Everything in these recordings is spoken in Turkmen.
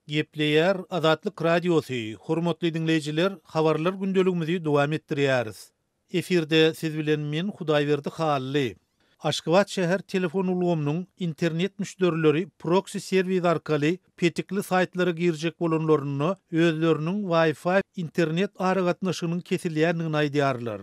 Gepleyer Azatlyk Radiosu. Hormatly dinleyijiler, habarlar gündeligimizi dowam etdirýäris. Efirde siz bilen men Hudaýberdi Hally. Aşgabat şäher telefon ulgamynyň internet müşterileri proxy servis arkaly petikli saytlara girjek bolanlaryny özleriniň Wi-Fi internet aragatnaşygynyň kesilýändigini aýdýarlar.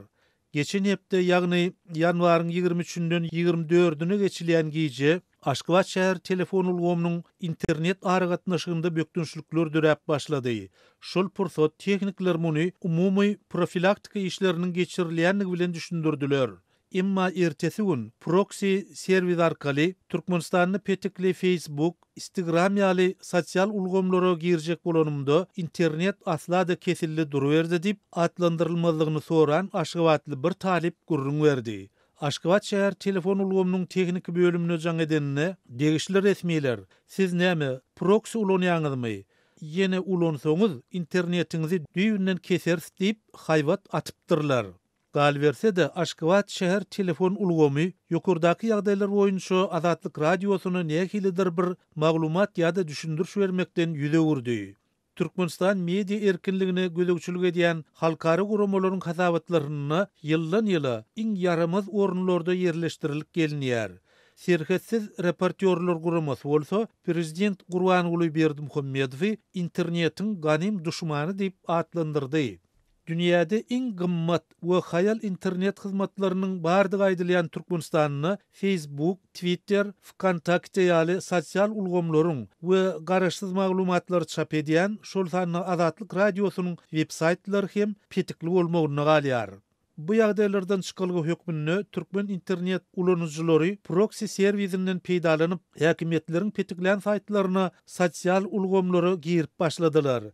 Geçen hepde ýagny ýanwaryň 23-den 24-üne geçilýän gije Aşgabat şäher telefon ulgamynyň internet aragatnaşygynda bökdünçlikler dörep başlady. Şol pursat teknikler muny umumy profilaktika işleriniň geçirilýändigi bilen düşündirdiler. Emma ertesi gün proxy servis arkaly Türkmenistanyň petikli Facebook, Instagram ýaly sosial ulgamlara girjek bolanymda internet aslada kesildi duruberdi diýip atlandyrylmazlygyny soran Aşgabatly bir talip gurrun berdi. Aşgabat şäher telefon ulgamynyň teknik bölümine jaň edenine degişli resmiler siz näme proxy ulanýaňyzmy? Ýene ulansaňyz internetiňizi düýünden kesersiz diýip haýbat atypdyrlar. Gal berse de Aşgabat şäher telefon ulgamy ýokurdaky ýagdaýlar boýunça Azatlyk radiosyna nähilidir bir maglumat ýa-da düşündiriş bermekden ýüze gurdy. Türkmenistan media erkinligine gözegçilik edýän halkary guramalaryň hasabatlaryny ýyldan-ýyla iň yaramaz orunlarda yerleşdirilip gelinýär. Serhetsiz reportyorlar guramasy bolsa, Prezident Gurbanuly Berdimuhammedowy internetiň ganym duşmany diýip atlandyrdy. Dünyada iň gymmat we hayal internet hyzmatlarynyň bardygy aýdylýan Türkmenistanyny Facebook, Twitter, Vkontakte ýaly sosial ulgamlaryň we garaşsyz maglumatlar çap edýän şol sanly Azatlyk radiosynyň web-saytlary hem petikli bolmagyny galýar. Bu ýagdaýlardan çykalgy hökmünde Türkmen internet ulanjylary proxy servisinden peýdalanyp häkimetleriň petiklen saytlaryna sosial ulgamlary girip başladylar.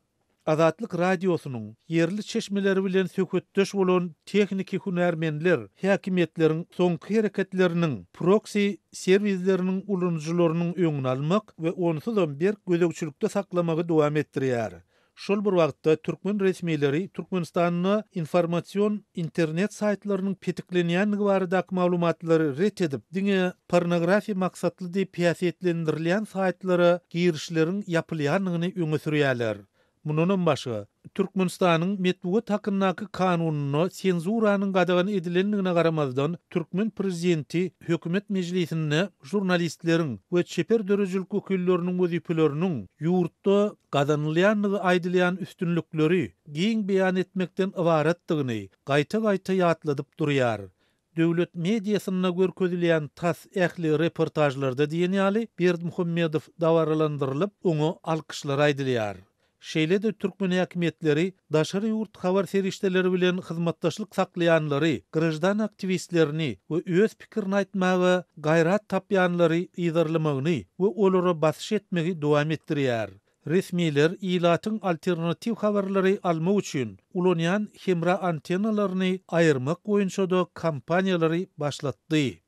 Azatlyk radiosynyň yerli çeşmeleri bilen söhbetdeş bolan tekniki hünärmenler häkimetleriň soňky hereketleriniň proxy servisleriniň ulanjylarynyň öňüni almak we onsuzam bir gözegçilikde saklamagy dowam etdirýär. Şol bir wagtda türkmen resmileri Türkmenistanyň informasiýon internet saytlarynyň petiklenýändigi baradaky maglumatlary ret edip, diňe pornografiýa maksatly diýip piýasetlendirilýän saytlara girişleriň ýapylýandygyny öňe sürýärler. Mundan başga, Türkmenistanyň metbuat hakkyndaky kanunyna senzuranyň gadagan edilendigine garamazdan Türkmen prezidenti hökümet meclisinde jurnalistleriň we çeper dörejilik wekilleriniň wezipelerini ýurtda gadanylýandygy aýdylýan üstünlükleri giň beýan etmekden ibaratdygyny gaýta-gaýta ýatladyp durýar. Döwlet mediasyna görkezilýän tas ähli reportajlarda diýen ýaly Berdimuhammedow dawaralandyrylyp oňa alkyşlar aýdylýar. Şeýle de Türkmen häkimetleri daşary ýurt habar serişdeleri bilen hyzmatdaşlyk saklaýanlary, grajdan aktivistlerini we öz pikirini aýtmagy, gaýrat tapýanlary ýygyrlamagyny we olara basyş etmegi dowam etdirýär. Resmiler ilatyň alternativ habarlary almak üçin ulanýan hemra antennalaryny aýyrmak boýunça da kampaniýalary başlatdy.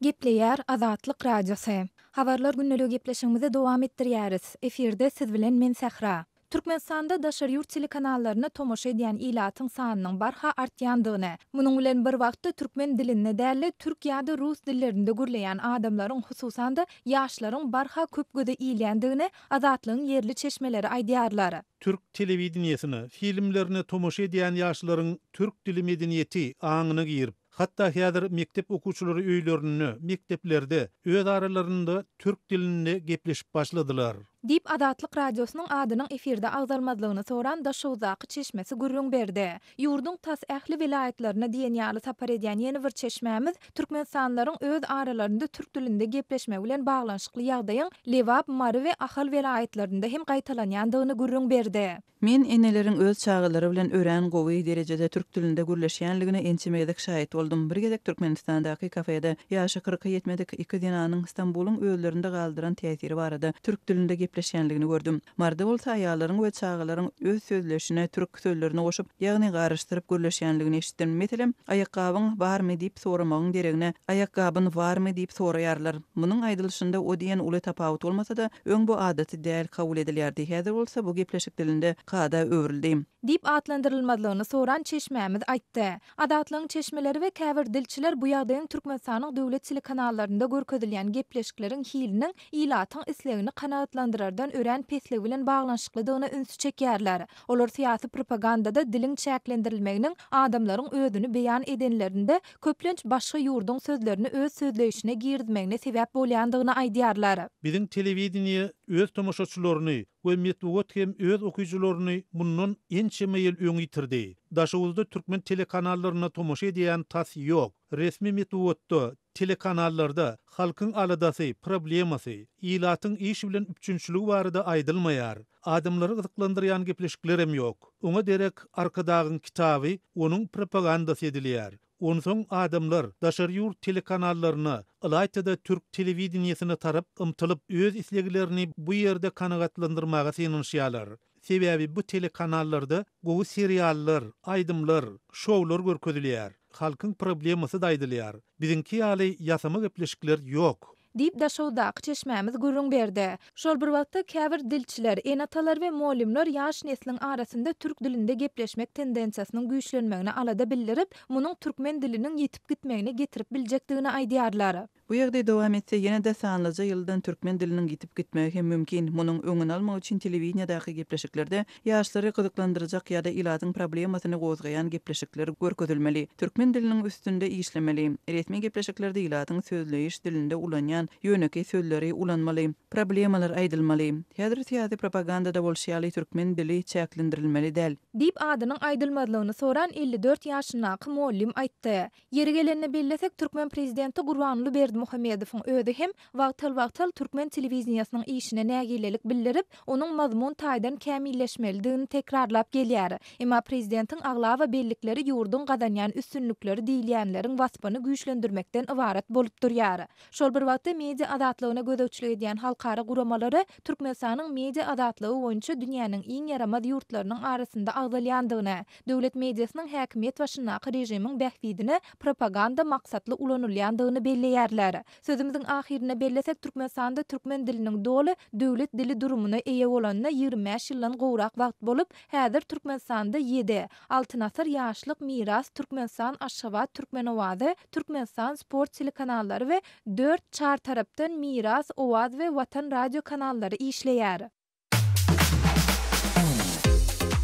Gepleýär Azatlyk Radiosu. Habarlar günnelik gepleşigimizi dowam etdirýäris. Efirde siz bilen men Sahra. Türkmenistanda daşary ýurt telekanallarına tomoşa edýän ilatyň sanynyň barha artýandygyny, munyň bilen bir wagtda türkmen dilinde däli türk ýa-da rus dillerinde gürleýän adamlaryň hususan da ýaşlaryň barha köp göze ilýändigini Azatlygyň yerli çeşmeleri aýdýarlar. Türk telewizionasyny, filmlerine tomoşa edýän ýaşlaryň türk dili medeniýeti aňyna girip, hatta häzir mektep okuwçylary öýlerini, mekteplerde öz aralarynda türk dilinde gepleşip başladylar. Dip Azatlyk radiosynyň adynyň efirde agzalmazlygyny soran Daşowzaky çeşmesi gurrun berdi. Ýurduň tas ähli vilayetlerine diýen ýaly sapar edýän ýeni bir çeşmämiz türkmensanlaryň öz aralarynda türk dilinde gepleşmek bilen baglanşykly ýagdaýyň Lewap, Mary we Ahal vilayetlerinde hem gaýtalanýandygyny gurrun berdi. Men eneleriň öz çağılary bilen ören gowy derejede türk dilinde gürleşýänligine ençimegedek şahit boldum. Bir gezek Türkmenistandaky kafede ýaşy 40-a ýetmedik iki dinanyň Istanbulyň öýlerinde galdyran täsiri barada türk dilinde gepleşýänligini gördüm. Marda bolsa aýallaryň we çağalaryň öz sözleşine türk sözlerini goşup, ýagny garaşdyryp gürleşýänligini eşitdim. Meselem, aýakgabyň barmy diýip soramagyň deregine, aýakgabyň barmy diýip soraýarlar. Munyň aýdylşynda o diýen uly tapawut bolmasa da, öň bu adaty däl kabul edilýärdi. Häzir bolsa bu gepleşik dilinde kada öwrildi. Dip atlandyrylmadygyny soran çeşmämiz aýtdy. Adatlyň çeşmeleri we käbir dilçiler bu ýagdaýyň Türkmenistanyň döwlet telekanallarynda görkezilýän gepleşikleriň hiliniň ilatyň islegini kanagatlandyrardan ören pesleg bilen baglanşyklydygyna ünsü çekýärler. Olar syýasy propagandada diliň çäklendirilmeginiň adamlaryň özüni beýan edenlerinde köplenç başga ýurdun sözlerini öz sözleýişine girdmegine sebäp bolýandygyny aýdýarlar. Biziň telewizioniýa öz tomoşaçylaryny we metbuat hem öz okuyjularyny bundan ençe ýyl öňe ýitirdi. Daşawuzda türkmen telekanallarına tomoşa edýän tas ýok. Resmi metbuatda, telekanallarda halkyň aladasy, problemasy, ilatyň iş bilen üçünçüligi barada aýdylmaýar. Adamlary gyzyklandyrýan gepleşikler hem ýok. Oňa derek arkadagyň kitaby, onuň propagandasy edilýär. Onsoň adamlar daşary ýurt telekanallarına, alaytyda türk telewizioniýasyna tarap ymtylyp öz islegilerini bu ýerde kanagatlandyrmaga synynşýarlar. Sebäbi bu telekanallarda gowy seriallar, aýdymlar, şowlar görkezilýär. Halkyň problemasy daýdylýar. Biziňki ýaly ýasama gepleşikler ýok. Dip daşawdaky çeşmämiz gurrun berdi. Şol bir wagtda käbir dilçiler, enatalar we muallimler ýaş nesliň arasynda türk dilinde gepleşmek tendensiýasynyň güýçlenmegini alada bildirip, munyň türkmen diliniň ýetip gitmegine getirip biljekdigini aýdýarlar. Bu ýagdaý dowam etse ýene de sanlyca ýyldan türkmen diliniň gitip gitmegi hem mümkin. Munyň öňüni almak üçin telewizioniýadaky gepleşiklerde ýaşlary gyzyklandyrjak ýa-da ilatyň problemasyny gozgaýan gepleşikler görkezilmeli. Türkmen diliniň üstünde işlemeli. Resmi gepleşiklerde ilatyň sözleýiş dilinde ulanýan ýöneki sözleri ulanmaly. Problemalar aýdylmaly. Häzir syýasy propagandada bolşýaly türkmen dili çäklendirilmeli däl. Dip adynyň aýdylmadygyny soran 54 ýaşyndaky muallim aýtdy. Ýeri gelenine bellesek türkmen prezidenti Gurbanly Berdimuhammedowyň özü hem wagtal türkmen telewizioniýasynyň işine nägilelik bildirip, onuň mazmun taýdan kämilleşmelidigini tekrarlap gelýär. Emma prezidentiň agla we bellikleri ýurdun gadanýan üstünlükleri diýilýänleriň wasbyny güýçlendirmekden ibaret bolup durýar. Şol bir wagtda media adatlygyna gödöçlik edýän halkara guramalary Türkmenistanyň media adatlygy boýunça dünýäniň iň yaramaz ýurtlarynyň arasynda agdalýandygyny, döwlet mediasynyň häkimiýet başyndaky rejimiň bähbidine propaganda maksatly ulanylýandygyny belleýärler. Sözümizin ahirine bellesek Türkmenistanda türkmen diliniň doly döwlet dili durumuna eýe bolanyna 25 ýyldan gowrak wagt bolup, häzir Türkmenistanda 7-6 nasr ýaşlyk miras Türkmenistan Aşgabat Türkmen owazy, Türkmenistan sport telekanallary we 4 çar tarapdan miras owaz we watan radio kanallary işleýär.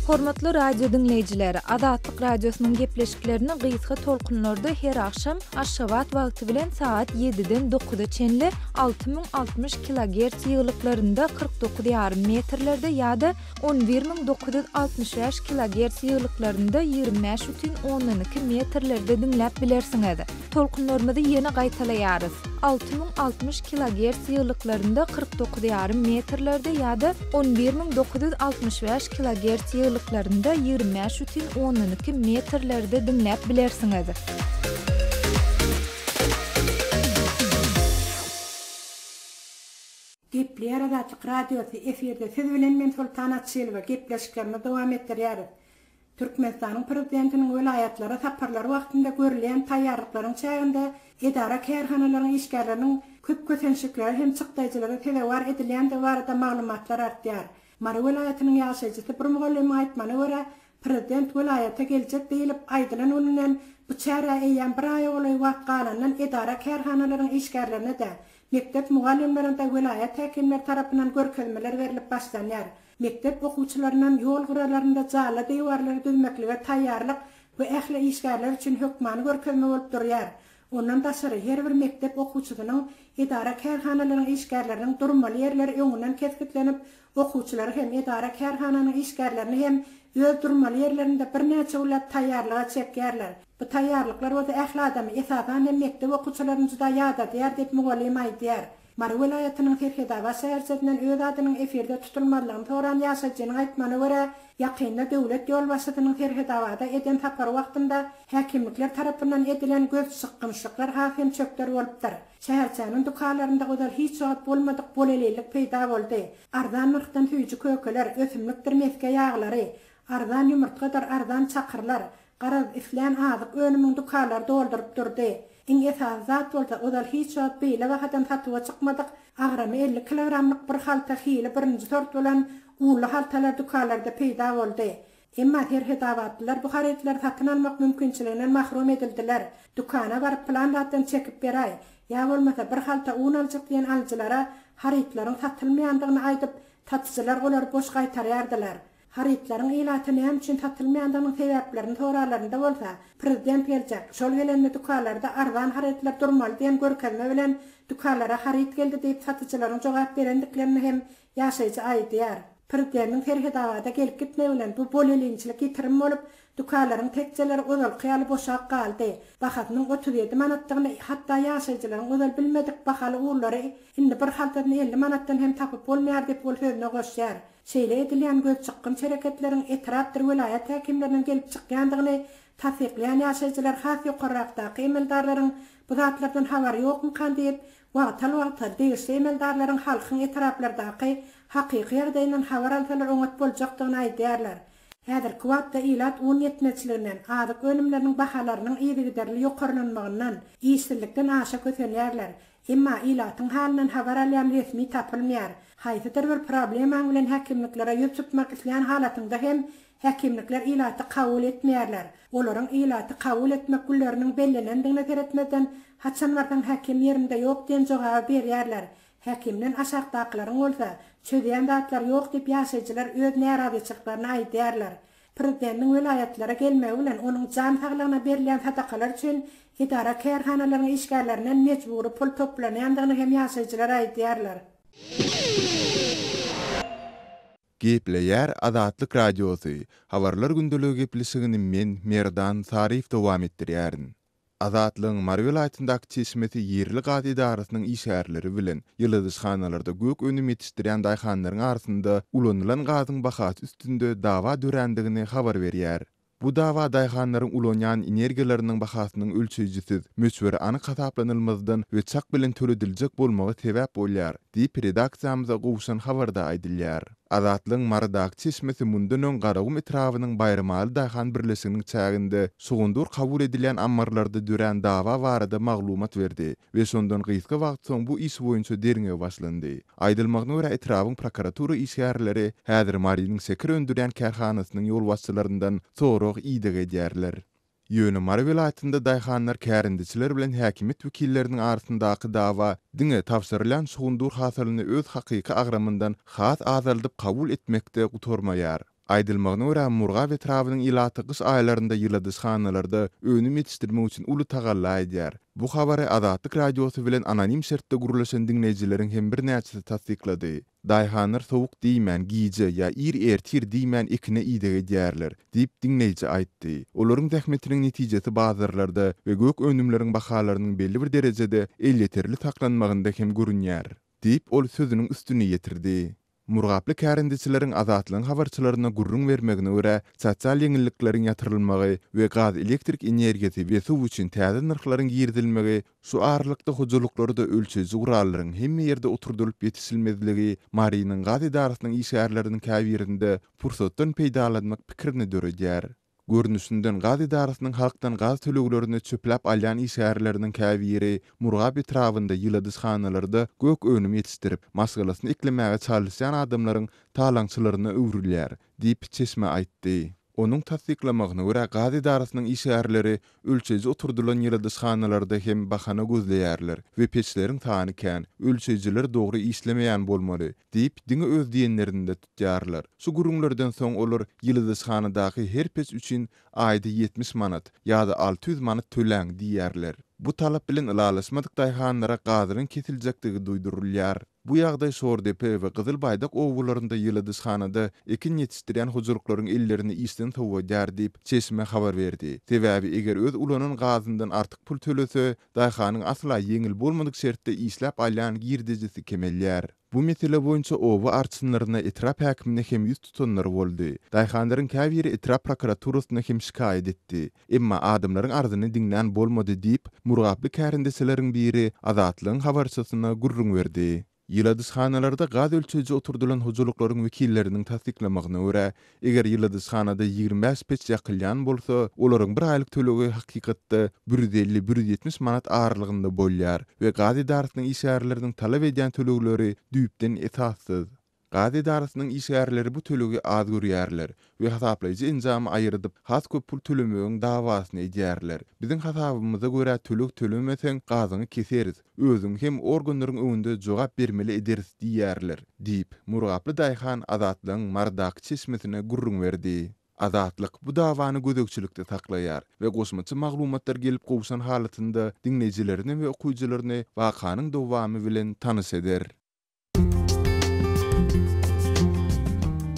Hormatly radio dinleýijileri, Adatlyk radiosynyň gepleşiklerini gysga tolkunlarda her akşam Aşgabat wagty bilen saat 7-den 9-a çenli 6060 kHz ýyglyklarynda 49,5 metrlerde ýa-da 11965 kHz ýyglyklarynda 25,12 metrlerde dinläp bilersiňiz. Tolkunlarymyzy ýene gaýtalaýarys. 6060 kHz ýyglyklarynda 49,5 metrlerde ýa-da 11965 kHz ýyglyklarynda 25,12 metrlerde dinläp bilersiňiz. Gepleýär Adatlyk radiosy efirde siz bilen men Sultanat Şelwe gepleşiklerini dowam etdirýäris. Türkmenistanyň prezidentiniň welaýatlary saparlary wagtynda görülen taýýarlyklaryň çäginde edara kärhanalaryň işgärleriniň köp kösenşikleri hem çykdaýjylary sebäwar edilýän de barada maglumatlar artýar. Mara welaýatynyň ýaşaýjysy bir mugallim aýtmana görä, prezident welaýata geljek diýilip aýdylan ulynan bu çäre eýen bir aý bolay wagt galandan edara kärhanalaryň işgärlerine de mektep mugallimlerinde welaýat häkimleri tarapyndan görkezmeler berilip başlanýar. Mektep okuwçylarynyň ýol guralarynda jala diýwarlary düzmeklige taýýarlyk we ähli işgärler üçin hökmany görkezme bolup durýar. Ondan daşary her bir mektep okuwçysynyň edara kärhanalaryň işgärleriniň durmaly ýerleri öňünden keskitlenip, okuwçylar hem edara kärhananyň işgärlerini hem öz durmaly ýerlerinde bir näçe ulat taýýarlyga çekýärler. Bu taýýarlyklar we ähli adamy esasan hem mektep okuwçylaryny juda ýada diýär diýip mugallim aýdýar. Mara vilayatynyň Ferhedaba şäherçesinden öz adynyň efirde tutulmalygyny soran ýaşaýjynyň aýtmana görä, ýakynda döwlet ýolbaşçysynyň Ferhedabada eden tapar wagtynda häkimlikler tarapyndan edilen göz sıkkınçlyklar hakim çökler bolupdyr. Şäherçäniň dukanlarynda gözal hiç zat bolmadyk bolelelik peýda boldy. Ardan nyrkdan tüýjü kökeler, ösümlikdir meske ýaglary, ardan ýumurtgadar ardan çakyrlar, garaz islen azyk önümiň dukanlar doldurup durdy. İň esas zat bolsa odal hiç zat beýle wagtdan satywa çykmadyk. Agramy 50 kilogramlyk bir halta hili birinji sort bolan uly haltalar dukanlarda peýda boldy. Emma Ferhedabatlylar bu haretler satyn almak mümkinçiliginden mahrum edildiler. Dukana baryp plandatdan çekip beray. Ya bolmasa bir halta un aljak diýen aljylara haretlaryň satylmaýandygyny aýdyp, tatyjylar olar boş gaýtarýardylar. Haritlaryň ilaty näme üçin satylmaýandygynyň sebäplerini soralarynda bolsa, prezident geljek. Şol gelende dukanlarda ardan haritler durmaly diýen görkezme bilen dukanlara harit geldi diýip satyjylaryň jogap berendiklerini hem ýaşaýjy aýdýar. Prezidentiň Ferhedabada gelip gitme bilen bu bolelinçilik ýitirim bolup, dukanlaryň tekçeleri ozal kıyaly boşak galdy. Bahatynyň 37 manatdygyny hatda ýaşaýjylaryň ozal bilmedik bahaly uğurlary indi bir haltany 50 manatdan hem tapyp bolmaýar diýip bol sözüne goşýar. Şeýle edilýän göz çykyn şereketleriň etrapdyr vilayat häkimleriniň gelip çykýandygyny tasdiqlayan ýaşaýjylar has ýokarrakdaky emeldarlaryň bu zatlardan habar ýokmy kan diýip wagtal degişli emeldarlaryň halkyň etraplardaky hakyky ýagdaýyndan habar alsalar öňet boljakdygyny aýdýarlar. Häzir kuwatda ilat un yetmezçiliginden, adyk önümleriniň bahalarynyň ýygyderli ýokarlanmagyndan, ýyşsizlikden aşa kösenýärler. Emma ilatyň halinden habar alýan resmi tapylmaýar. Haýsydyr bir problem bilen häkimliklere ýüz tutmak isleýän halatynda hem häkimlikler ilaty kabul etmeýärler. Olaryň ilaty kabul etmek gülleriniň bellenendigine geretmeden haçan bardan häkim ýerinde ýok diýen jogap berýärler. Häkimden aşagdaklaryň bolsa, çözeýän datlar ýok diýip ýaşaýjylar öz näradyçyklaryny aýdýarlar. Prezidentiň vilayatlara gelmegi bilen onuň jan saglygyna berilýän sadakalar üçin idara kärhanalaryň işgallerinden mecburi pul toplanýandygyny hem ýaşaýjylar aýdýarlar. Gepleýär Azatlyk radiosu. Habarlar gündeligi gepleşigini men Merdan Sarif dowam etdirýärin. Azatlyň Mary vilayatyndaky çeşmeti ýerli gaz idarasynyň işgärleri bilen ýyldızxanalarda gök önüm ýetişdirýän daýhanlaryň arasynda ulanylan gazyň bahasy üstünde dawa dörendigini habar berýär. Bu dawa daýhanlaryň ulanýan energiýalarynyn bahasynyň ölçüjisiz, möçberi anyk hasaplanylmazdan we çak bilen törediljek bolmagy sebäp bolýar, diýip redaksiýamyza gowşan habarda aýdylýar. Azatlyň Mardak çeşmesi mundan garagum etrawynyň bayramaly daýhan birleşiginiň çäginde sugundur kabul edilen ammarlarda dören dawa barada maglumat berdi we şondan gysga wagt soň bu iş boýunça derňe başlandy. Aýdylmagyna görä etrawyň prokuratura işgärleri häzir Marynyň sekir öndüren kärhanasynyň ýolbaşçylaryndan sorag ýydyg edýärler. Ýöne Mary vilayatynda daýhanlar kärindiçiler bilen häkimet wekilleriniň arasyndaky dawa diňe tapşyrylan sugundur hasalyny öz hakyky agramyndan has azaldyp kabul etmekde gutormaýar. Aýdylmagyna görä Murga we Trawynyň ilaty gys aýlarynda ýyldızxanalarda önüm ýetişdirmek üçin uly tagalla edýär. Bu habary Azatlyk radiosu bilen anonim şertde gurulaşan dinleýijileriň hem bir näçesi tasdiklady. Daýhanlar sowuk diýmän, giýje ýa ir-ertir diýmän ekine ýydyg edýärler, diýip dinleýiji aýtdy. Olaryň zähmetiniň netijesi bazarlarda we gök önümleriň bahalarynyň belli bir derejede elýeterli saklanmagynda hem görünýär, diýip ol sözüniň üstüne ýetirdi. Murgaply kärindiçileriň azatlyň habarçylaryna gurrun bermegine görä sosial ýeňillikleriň ýatyrylmagy we gaz elektrik energiýasy we suw üçin täze narhlaryň girdilmegi, şu arlykda hojuluklary da ölçüji gurallaryň hemme ýerde oturdulyp ýetişilmezligi Marynyň gaz idarasynyň işgärleriniň käbirinde pursatdan peýdalanmak pikirini döredýär. Görnüşinden gaz idarasynyň halkdan gaz töleglerini çöplep alýan işgärleriniň käbiri Murga etrawynda ýyldızxanalarda gök önüm ýetişdirip maskalasyny eklemäge çalışan adamlaryň talaňçylaryna öwrülýär, diýip çeşme aýtdy. Onuň tasdiklamagyna görä gaz idarasynyň işgärleri ölçeji oturdulan ýyldızxanalarda hem bahana gözleýärler we peçleriň tany kän, ölçejiler dogry işlemeýän bolmaly, diýip diňe öz diýenlerinde tutýarlar. Şu gurumlardan soň olar ýyldızxanadaky her peç üçin aýda 70 manat ýa-da 600 manat töläň diýärler. Bu talap bilen ilalaşmadyk daýhanlara gazyryň kesiljekdigi duýdurulýar. Bu ýagdaý Şordepe we Gyzylbaýdak owullarynda ýylydyzhanada ekin ýetişdirýän hojuluklaryň ellerini isten towudýar diýip çeşme habar berdi. Sebäbi eger öz ulanyň gazyndan artyk pul төлese, daýhanyň asla ýeňil bolmadyk şertde işläp alýan girdejisi kemelýär. Bu mesele boýunça owa arçynlaryna etrap häkimine hem ýüz tutanlar boldy. Daýhanlaryň käbiri etrap prokuraturasyna hem şikaýet etdi. Emma adamlaryň arzyny diňlän bolmady diýip murgaply kärindeslerin biri Azatlygyň habarçysyna gurrun berdi. Ýyladyzhanalarda gaz ölçeji oturdulan hojuluklaryň wekilleriniň tasdiklamagyna görä, eger ýyladyzhanada 25 peç ýakylýan bolsa, olaryň bir aýlyk tölegi hakykatda 150-170 manat ağırlygynda bolýar we gaz idarasynyň işgärleriniň talap edýän tölegleri düýpden esassız. Gaz idarasynyň işgärleri bu tölegi az görýärler we hasaplaýjy enjamy aýrydyp has köp pul tölemegiň dawasyny edýärler. Biziň hasabymyza görä töleg tölemeseň gazyny keseriz. Özüň hem organlaryň öňünde jogap bermeli ederiz diýärler. Diýip murgaply daýhan Azatlygyň Mardak çeşmesine gurrun berdi. Azatlyk bu dawany gödekçilikde taklaýar we goşmaçy maglumatlar gelip gowşan halatynda dinleýijilerini we okuyjylaryny wakanyň dowamy bilen tanys eder.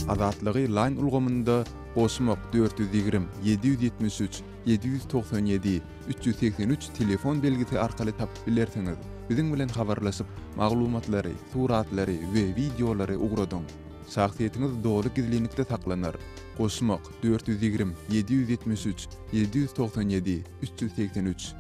Azatlygy line ulgamynda Goşmak 420 773 797 383 telefon belgisi arkaly tapyp bilersiňiz. Biziň bilen habarlaşyp maglumatlary, suratlary we videolary ugradyň. Şahsiýetiňiz dogry gizlilikde saklanar. Goşmak 420 773 797 383.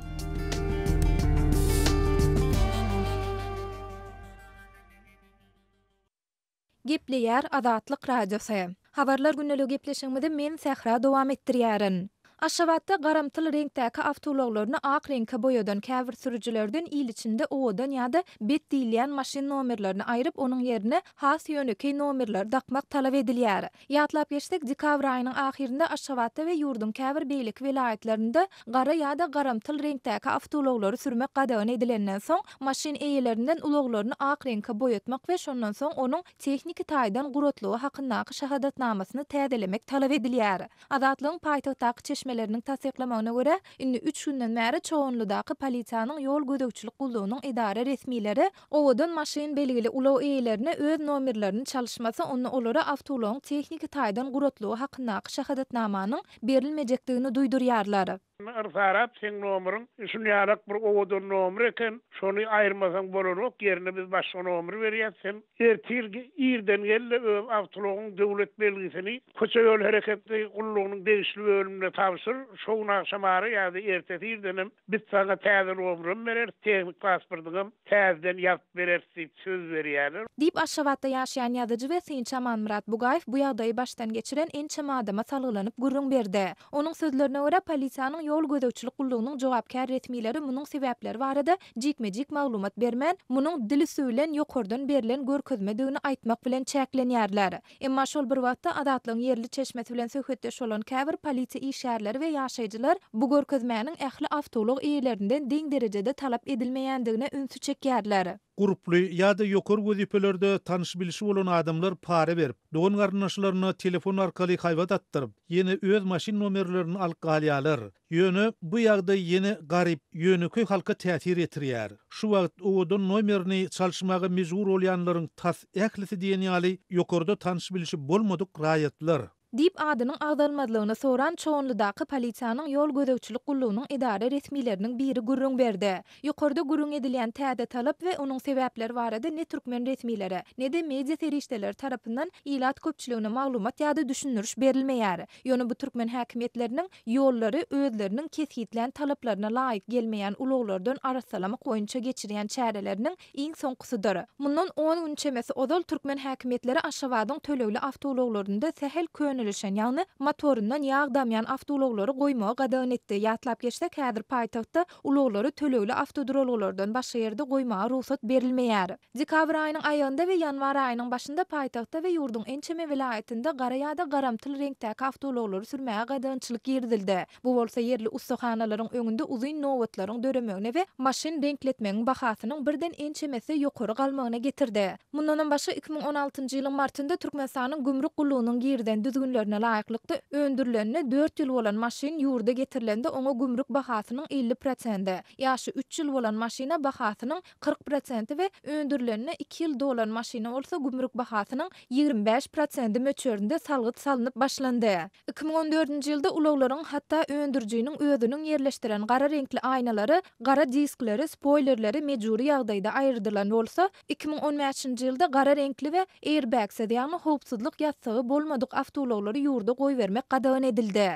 Gepleýär Azatlyk radiosy. Habarlar günneligi gepleşigimizde men Sähra dowam etdirýärin. Aşgabatda garamtyl reňktäki awtologlaryny ak reňke boýadan käbir sürüjilerden il içinde owadan ýa-da bet diýilýän maşyn nomerlerini aýryp onuň ýerine has ýöneki nomerler dakmak talap edilýär. Ýatlap geçsek, dekabr aýynyň ahirinde Aşgabatda we ýurdun käbir beýlik vilayetlerinde gara ýa-da garamtyl reňktäki awtologlary sürmek gadagan edilenden soň maşyn eýelerinden uloglaryny ak reňke boýatmak we şondan soň onuň tehnik taýdan gurotlugy hakyndaky şahadatnamasyny täzelemek talap edilýär. Azatlygyň paýtagtdaky çeşmeleriniň tasdiklamagyna görä, indi 3 günden bäri çoğunludaky polisiýanyň ýol gödekçilik gullugynyň idara resmiýleri owadan maşyn belgili ulog eýelerine öz nomerlerini çalışmasy onu olara awtologyň tehnik taýdan gurotlugy hakyndaky şahadatnamanyň berilmejekdigini duýdurýarlar. Arfarap sen nomeryň şunýarak bir owadan nomer eken, şonu aýyrmasaň bolarok ýerine biz başga nomer berýärsen, ertirgi ýerden gelle awtologyň döwlet belgisini köçe ýol hereketi gullugynyň degişli bölümine tapşyr, şoňa akşamary ýa-da ertesi ýerdenem biz sana täze nomerim berer, tehnik pasportyňy täzeden ýazyp berersiň söz berýärler. Diýip Aşgabatda ýaşaýan ýazyjy we Sinçaman Murat Bugaýew bu ýagdaýy başdan geçiren ençe adama salgylanyp gurrun berdi. Onuň sözlerine görä polisiýanyň ýol gödekçilik gullugynyň jogapkär resmiýleri munyň sebäpleri barada jikmejik maglumat bermän, munyň dili söýlen ýokardan berilen görkezmedigini aýtmak bilen çäklenýärler. Emma şol bir wagtda Azatlygyň ýerli çeşmesi bilen söhbetdeş bolan käbir polisiýa işgärleri we ýaşaýjylar bu görkezmäniň ähli awtolog eýelerinden deň derejede talap edilmeýändigine ünsü çekýärler. Gruply ýa-da ýokary wezipelerde tanyş bilişi bolan adamlar para berip, dogan garnaşlaryna telefon arkaly haýbat atdyryp, ýene öz maşyn nomerlerini alyp galýarlar. Ýöne bu ýagdaý ýene garyp, ýöneki halka täsir etirýär. Şu wagt owadan nomerini çalşmaga mejbur bolýanlaryň tas ählisi diýen ýaly ýokarda tanyş bilişi bolmadyk raýatlar. Diýip adynyň agdalmadlygyny soran çoğunludaky polisiýanyň ýol gödekçilik gullugynyň idara resmiýleriniň biri gurrun berdi. Ýokarda gurrun edilýän täze talap we onuň sebäpleri barada ne türkmen resmiýleri, ne de media serişdeleri tarapyndan ilat köpçüligine maglumat ýa-da düşündiriş berilmeýär. Ýöne bu türkmen häkimetleriniň ýollary özleriniň kesýitlän talaplaryna laýyk gelmeýän uluglardan arasalamak boýunça geçirýän çäreleriniň iň soňkusydyr. Mundan 10 gün çemesi odal türkmen häkimetleri Aşgabatyň tölegli awtologlarynda sehel ýagny motorundan ýag damyan awtologlary goýmagy gadagan etdi. Ýatlap geçsek, häzir paýtagtda uloglary tölegli awtodrologlardan başga ýerde goýmagy ruhsat berilmeýär. Dekabr aýynyň aýagynda we ýanwar aýynyň başynda paýtagtda we ýurdun ençeme vilayetinde gara ýa-da garamtyl reňktäki awtologlary sürmäge gadagançylyk girdildi. Bu bolsa ýerli ustahanalaryň öňünde uzyn nowatlaryň döremegine we maşyn reňkletmegiň bahasynyň birden ençemesi ýokary galmagyna getirdi. Mundan başga 2016-njy ýylyň martynda Türkmenistanyň gümrük gullugynyň girden düzgün günlerine laýyklykda öndürilenine 4 ýyl bolan maşin ýurda getirilende oňa gümrük bahasynyň 50%, ýaşy 3 ýyl bolan maşina bahasynyň 40% we öndürilenine 2 ýyl bolan maşina bolsa gümrük bahasynyň 25% möçöründe salgyt salynyp başlandy. 2014-nji ýylda ulaglaryň hatda öndürjüniň özüniň yerleşdiren gara renkli aynalary, gara diskleri, spoilerleri mejburi ýagdaýda aýyrdylan bolsa, 2015-nji ýylda gara renkli we airbag ýagny howpsuzlyk ýatsagy bolmadyk awtolawlary ýurda goý bermek gadagan edildi.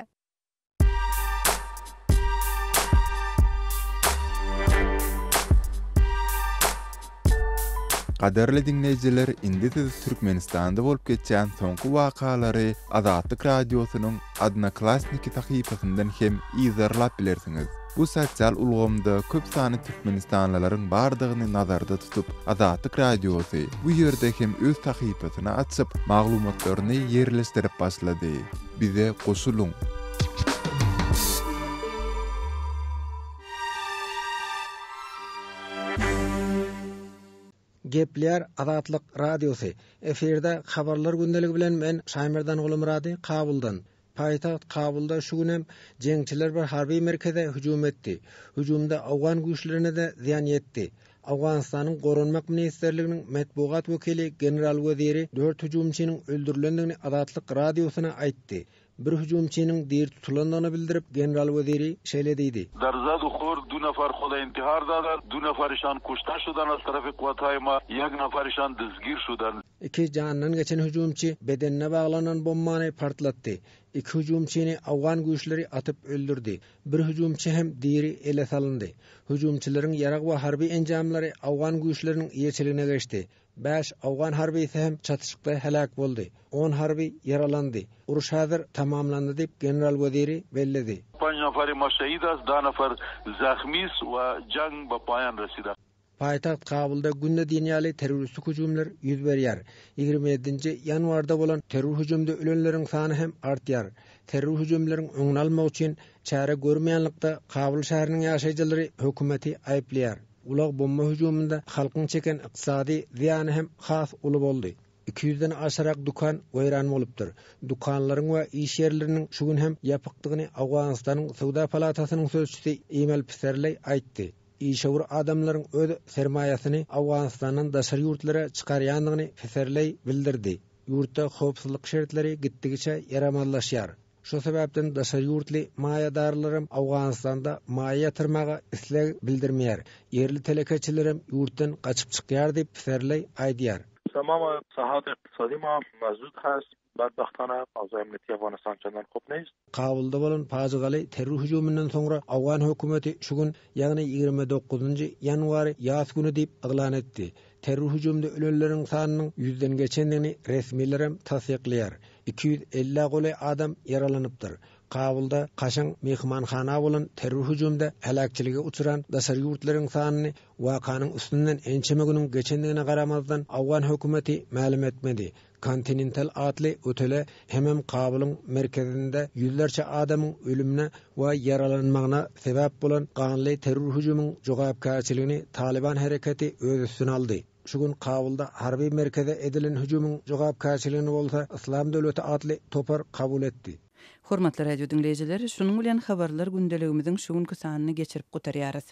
Qadarly dinleyijiler, indi siz Türkmenistanda bolup geçen soňky wakalary Azatlyk radiosynyň Odnoklassniki sahypasyndan hem izarlap bilersiňiz. Bu sosial ulgamda köp sany Türkmenistanlylaryň bardygyny nazarda tutup, Azatlyk radiosy bu ýerde hem öz sahypasyny açyp, maglumatlaryny ýerleşdirip başlady. Bize goşuluň. Gepler Azatlyk radiosu. Eferde habarlar gündəligi bilen men Şaýmerdan Gulumrady Kabuldan. Paýtaxt Kabulda şu günem jeňçiler bir harby merkeze hüjum etdi. Hüjumda Awgan güýçlerine de ziýan ýetdi. Awganistanyň Goranmak ministrliginiň matbuat wekili general weziri 4 hüjumçynyň öldürilendigini Azatlyk radiosyna aýtdy. Bir hüjumçynyň diýer tutulandygyny bildirip general weziri şeýlediydi. Darzad ukhur 2 nafar khoda intihar dadar, 2 nafarişan kuşta şudan az tarafy Quwatayma, 1 nafarişan dizgir şudan. 2 janynyň geçen hüjumçy bedenine baglanan bombany partlatdy. 2 hüjumçyny Awgan güýçleri atyp öldürdi. Bir hüjumçy hem diýeri ele salyndy. Hüjumçylaryň ýarag we harby enjamlary Awgan güýçleriniň ýerçiligine geçdi. 5 Awgan harbysi hem çatışykda helak boldy. 10 harby yaralandy. Uruş hazır tamamlandy diýip general weziri bellidi. 5 nafar şehidas, 2 nafar zahmis we jang ba payan resida. Paýtaxt Kabulda günde dünýäli terroristlik hüjumlar ýüz berýär. 27-nji ýanwarda bolan terror hüjumda ölenleriň sany hem artýar. Terror hüjumlaryň öňüni almak üçin çare görmeýänlikde Kabul şäheriniň ýaşaýjylary hökümeti aýplýar. Ulag bomba hüjumunda halkyň çeken ykdysady ziýany hem has uly boldy. 200-den aşarak dukan wayran bolupdyr. Dukanlaryň we iş ýerleriniň şu gün hem ýapykdygyny Awganistanyň Sowda palatasynyň sözçüsi Emel Piserley aýtdy. İşawur adamlaryň öz sermaýasyny Awganistandan daşary ýurtlara çykarýandygyny Piserley bildirdi. Ýurtda howpsuzlyk şertleri gitdigiçe ýaramanlaşýar. Şu sebäpden daşary ýurtly maýadarlarym Awganistanda maýa ýatyrmaga isleg bildirmeýär. Yerli telekeçilerim ýurtdan gaçyp çykýar diýip Piserley aýdýar. Tamam sahat iqtisadi ma mevcut hast. Badbaxtana azam emniyeti Afganistan çandan hop neyiz? Kabulda bolan paýygaly terror hüjumundan soňra Awgan hökümeti şu gün, ýagny 29-njy ýanwary ýaz güni diýip aglan etdi. Terror hüjumunda ölenleriň sanynyň 100den geçendigini resmiler hem tasdiqlýar. 250 goly adam yaralanypdyr. Kabulda Kaşan mehmanhana bolan terror hüjumunda helakçylyga uçuran daşary ýurtlaryň sanyny wakanyň üstünden ençeme günüň geçendigine garamazdan Awgan hökümeti ma'lum etmedi. Continental atly ötele hemem Kabulyň merkezinde ýüzlerçe adamyň ölümine we yaralanmagyna sebäp bolan ganly terror hüjumynyň jogapkärçiligini Taliban hereketi öz üstüne aldy. Şu gün Kabulda harby merkeze edilen hüjumyň jogapkärçiligini bolsa Islam döwleti atly topar kabul etdi. Hormatly radio dinleyijiler, şunuň bilen habarlar gündeligimiziň şu günkü sanyny geçirip gutarýarys.